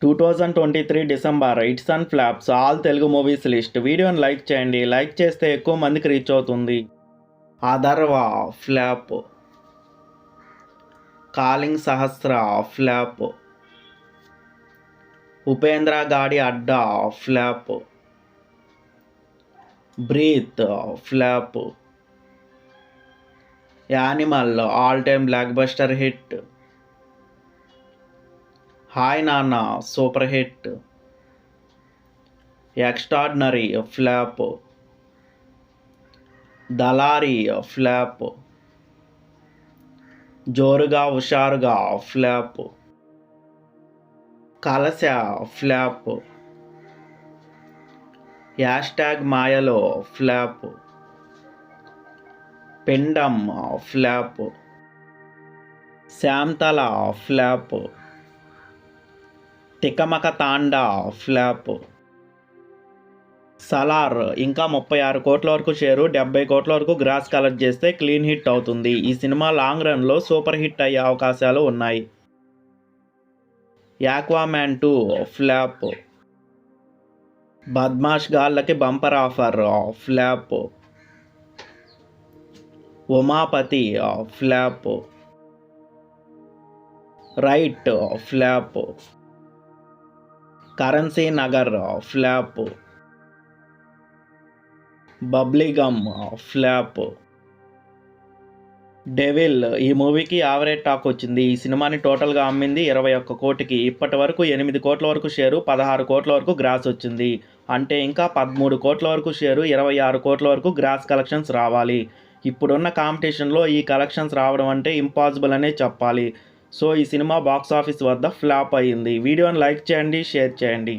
2023 December hits and flops all Telugu movies list. వీడియోని like చేయండి. Like చేస్తే ఎక్కువ మందికి రీచ్ అవుతుంది. Atharva flop. Calling Sahasra flop. Upendra Gadi Adda flop. Breath flop. Animal all time blockbuster hit. Hi Nanna super hit. Extraordinary flop. Dalari flop. Jorugaa Husharugaa flop. Kalasa flop. Hashtag Mayalo flop. Pindam flop. Shantala flop. Tikamaka Thanda flop. Salaar ఇంకా 36 కోట్ల వరకు share, 70 కోట్ల వరకు గ్రాస్ కలెక్ట్ చేస్తే క్లీన్ హిట్ అవుతుంది. ఈ సినిమా లాంగ్ రన్లో సూపర్ హిట్ అయ్యే అవకాశాలు ఉన్నాయి. Aquaman 2 flop. బద్మాష్ గాళ్ళకి bumper offer flop. Umapathi flop. Right flop. Currency Nagar flop. Bubblegum flop. Devil ఈ మూవీకి యావరేజ్ టాక్ వచ్చింది. ఈ సినిమాని టోటల్గా అమ్మింది 21 కోటికి. ఇప్పటి వరకు 8 కోట్ల వరకు షేరు, 16 కోట్ల వరకు గ్రాస్ వచ్చింది. అంటే ఇంకా 13 కోట్ల వరకు షేరు, 26 కోట్ల వరకు గ్రాస్ కలెక్షన్స్ రావాలి. ఇప్పుడున్న కాంపిటీషన్లో ఈ కలెక్షన్స్ రావడం అంటే ఇంపాసిబుల్ అనే చెప్పాలి. సో ఈ సినిమా బాక్స్ ఆఫీస్ వద్ద ఫ్లాప్ అయ్యింది. వీడియోని లైక్ చేయండి, షేర్ చేయండి.